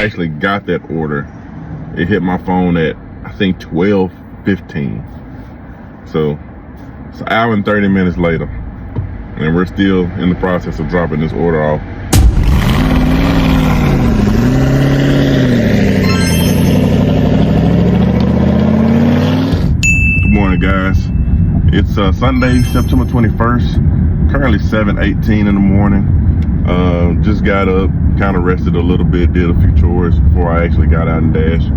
I actually got that order, it hit my phone at, I think, 12:15. So it's an hour and 30 minutes later, and we're still in the process of dropping this order off. Good morning, guys. It's Sunday, September 21st. Currently 7:18 in the morning. Just got up, kind of rested a little bit, did a few chores before I actually got out and dashed.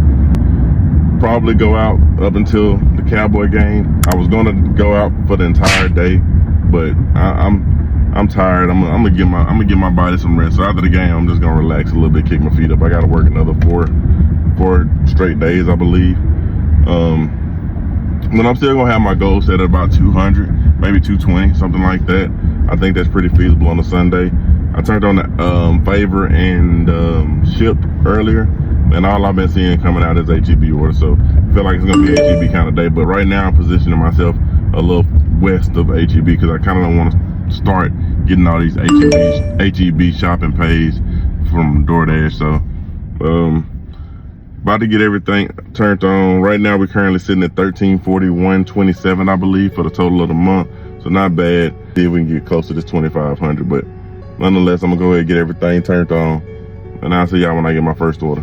Probably go out up until the Cowboy game. I was gonna go out for the entire day, but I'm tired. I'm gonna give my body some rest. So after the game, I'm just gonna relax a little bit, kick my feet up. I gotta work another four straight days, I believe. But I'm still gonna have my goal set at about 200, maybe 220, something like that. I think that's pretty feasible on a Sunday. I turned on the favor and shipped earlier, and all I've been seeing coming out is HEB orders. So I feel like it's gonna be HEB kind of day. But right now I'm positioning myself a little west of HEB because I kind of don't want to start getting all these HEB shopping pays from Doordash. So about to get everything turned on. Right now we're currently sitting at $1341.27, I believe, for the total of the month. So not bad. See if we can get close to this 2,500, but nonetheless, I'm gonna go ahead and get everything turned on, and I'll see y'all when I get my first order.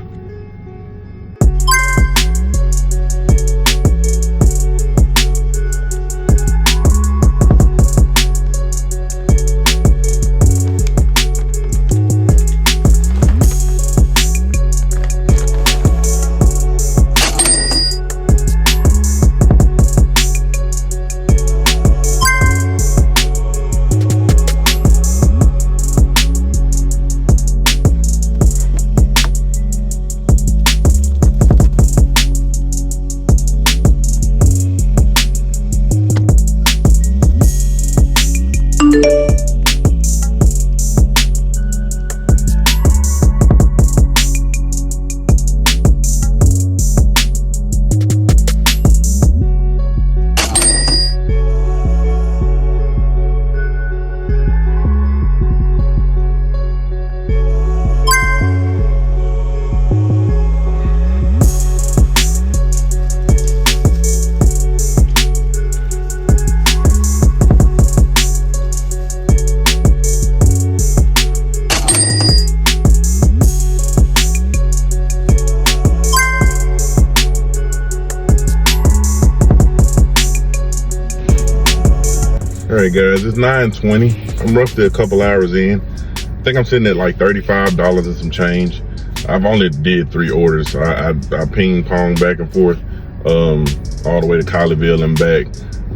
Alright guys, it's 9:20. I'm roughly a couple hours in. I think I'm sitting at like $35 and some change. I've only did 3 orders. So I ping pong back and forth all the way to Colleyville and back.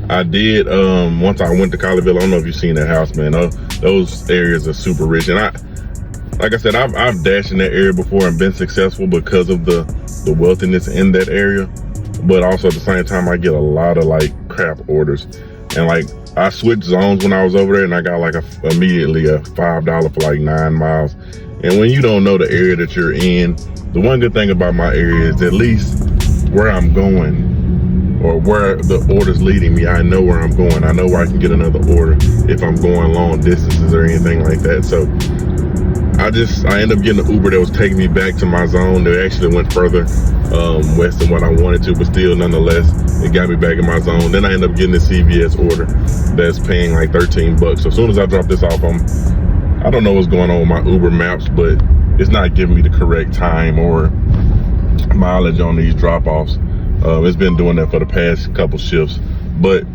I did, once I went to Colleyville, I don't know if you've seen that house, man. Those areas are super rich. And like I said, I've dashed in that area before and been successful because of the wealthiness in that area. But also at the same time, I get a lot of like crap orders. And like, I switched zones when I was over there, and I got like immediately a $5 for like 9 miles. And when you don't know the area that you're in, the one good thing about my area is at least where I'm going or where the order's leading me, I know where I'm going. I know where I can get another order if I'm going long distances or anything like that. So I ended up getting an Uber that was taking me back to my zone. They actually went further west than what I wanted to, but still, nonetheless, it got me back in my zone. Then I ended up getting a CVS order that's paying like 13 bucks. So as soon as I drop this off, I don't know what's going on with my Uber maps, but it's not giving me the correct time or mileage on these drop-offs. It's been doing that for the past couple shifts. But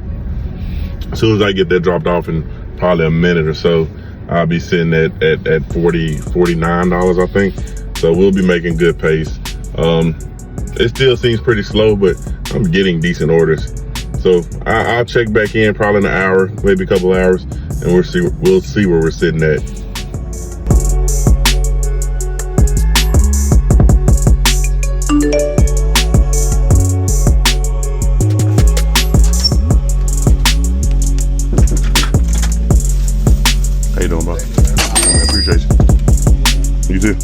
as soon as I get that dropped off in probably a minute or so, I'll be sitting at $49, I think. So we'll be making good pace. It still seems pretty slow, but I'm getting decent orders. So I'll check back in probably in an hour, maybe a couple hours, and we'll see where we're sitting at. How you doing, boss? I appreciate you. You too.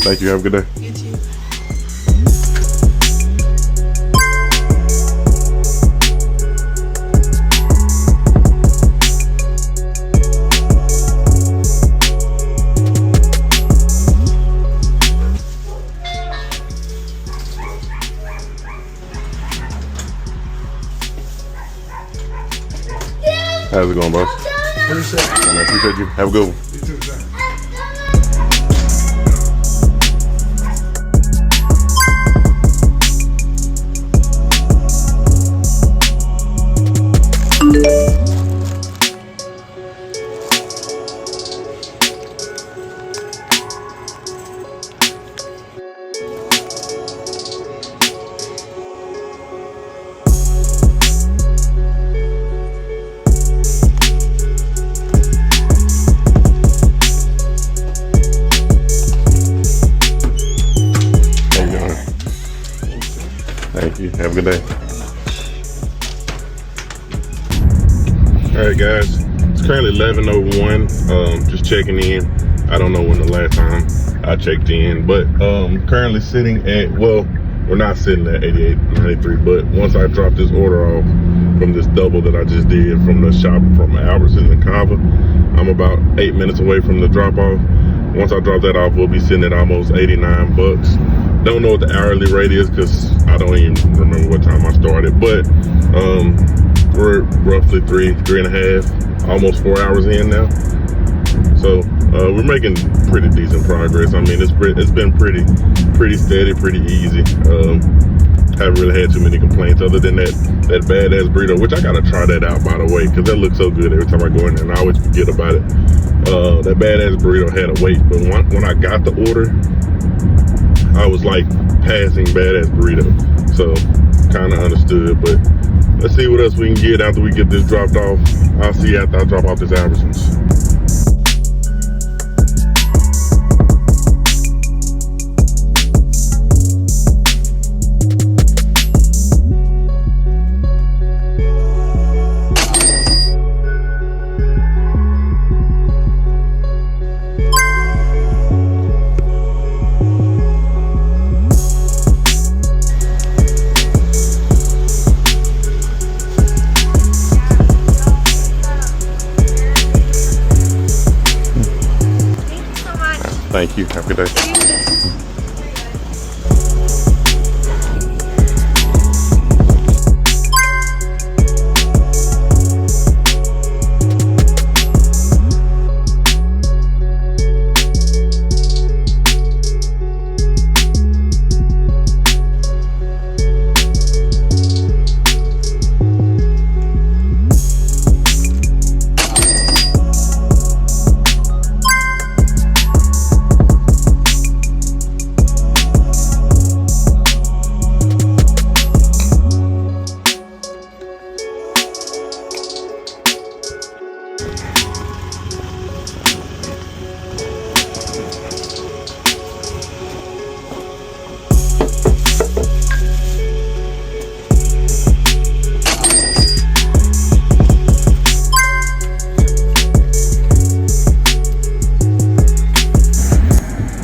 Thank you. Have a good day. You too. How's it going, boss? I appreciate you. Have a good one. Thank you. Have a good day. All right, guys. It's currently 11:01. Just checking in. I don't know when the last time I checked in, but currently sitting at, well, we're not sitting at 88.93, but once I drop this order off from this double that I just did from the shop from Albertsons and Cava, I'm about 8 minutes away from the drop off. Once I drop that off, we'll be sitting at almost 89 bucks. Don't know what the hourly rate is because I don't even remember what time I started, but we're roughly three and a half, almost 4 hours in now. So we're making pretty decent progress. I mean, it's been pretty steady, pretty easy. Haven't really had too many complaints other than that badass burrito, which I gotta try that out, by the way, because that looks so good every time I go in there, and I always forget about it. That badass burrito had a wait, but when I got the order, I was like passing badass burrito, so kind of understood. But let's see what else we can get after we get this dropped off. I'll see you after I drop off this Albertsons. Thank you. Have a good day.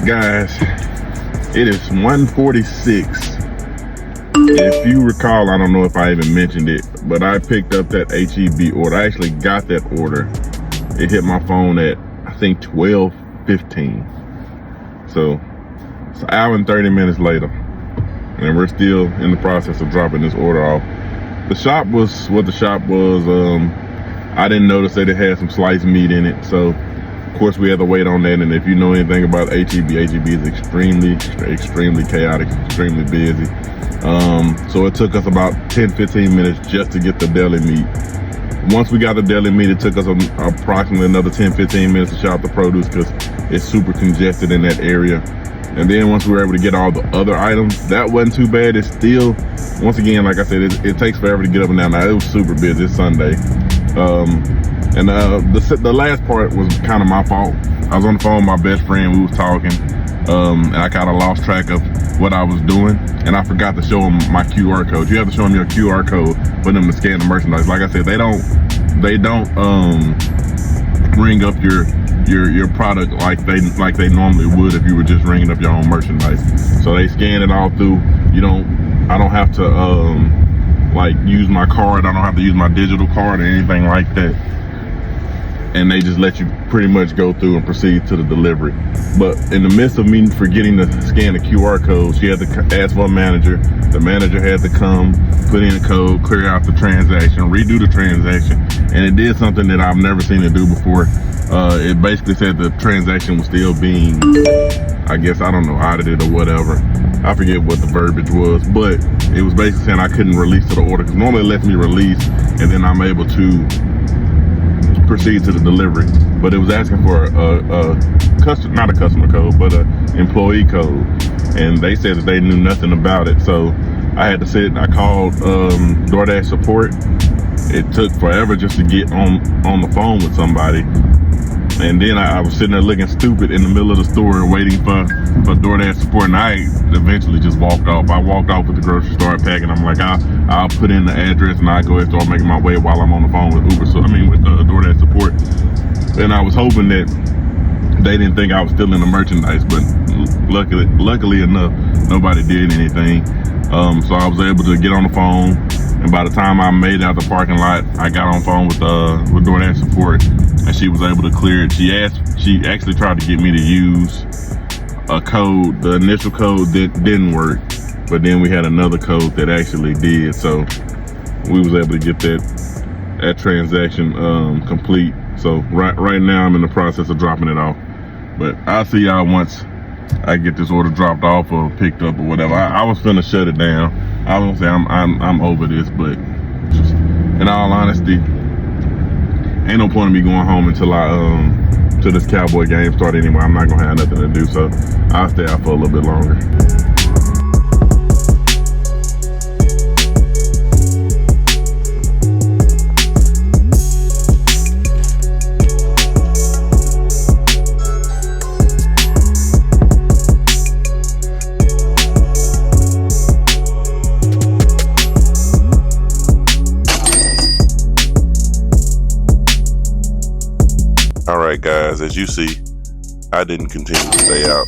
Guys, it is 1:46. If you recall, I don't know if I even mentioned it, but I picked up that HEB order. I actually got that order. It hit my phone at, I think, 12:15. So it's an hour and 30 minutes later, and we're still in the process of dropping this order off. The shop was what the shop was. I didn't notice that it had some sliced meat in it, so of course we had to wait on that. And if you know anything about HEB is extremely chaotic, extremely busy. So it took us about 10-15 minutes just to get the deli meat. Once we got the deli meat, it took us approximately another 10-15 minutes to shop the produce because it's super congested in that area. And then once we were able to get all the other items, that wasn't too bad. It's still, once again, like I said, it takes forever to get up and down. Now, it was super busy. It's Sunday. And the last part was kind of my fault. I was on the phone with my best friend. We was talking, and I kind of lost track of what I was doing, and I forgot to show him my QR code. You have to show them your QR code for them to scan the merchandise. Like I said, they don't ring up your your product like they normally would if you were just ringing up your own merchandise. So they scan it all through. I don't have to like use my card. I don't have to use my digital card or anything like that. And they just let you pretty much go through and proceed to the delivery. But in the midst of me forgetting to scan the QR code, she had to ask for a manager. The manager had to come, put in a code, clear out the transaction, redo the transaction. And it did something that I've never seen it do before. It basically said the transaction was still being, I guess, I don't know, audited or whatever. I forget what the verbiage was, but it was basically saying I couldn't release to the order, because normally it lets me release and then I'm able to proceed to the delivery. But it was asking for not a customer code, but a employee code, and they said that they knew nothing about it. So I had to sit. I called Doordash support. It took forever just to get on the phone with somebody, and then I was sitting there looking stupid in the middle of the store waiting for Doordash support, and I eventually just walked off. I walked off with the grocery store packing. I'm like, I'll put in the address and I'll go ahead and start making my way while I'm on the phone with with Doordash support. And I was hoping that they didn't think I was stealing the merchandise, but luckily enough, nobody did anything. So I was able to get on the phone, and by the time I made it out the parking lot, I got on the phone with Doordash support, and she was able to clear it. She actually tried to get me to use a code. The initial code that didn't work, but then we had another code that actually did. So we was able to get that transaction complete. So right now I'm in the process of dropping it off. But I'll see y'all once I get this order dropped off or picked up or whatever. I was finna shut it down. I was gonna say I'm over this, but just, in all honesty, ain't no point in me going home until till this Cowboy game start anyway. I'm not gonna have nothing to do, so I'll stay out for a little bit longer. Alright guys, as you see, I didn't continue to stay out.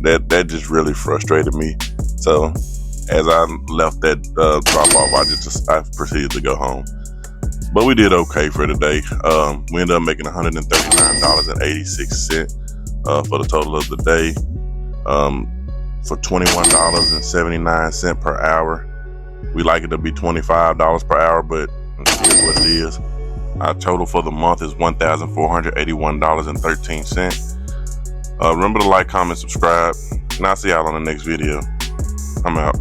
That just really frustrated me. So as I left that drop off, I proceeded to go home. But we did okay for today. We ended up making $139.86 for the total of the day, for $21.79 per hour. We like it to be $25 per hour, but it is what it is. Our total for the month is $1,481.13. Remember to like, comment, subscribe, and I'll see y'all on the next video. I'm out.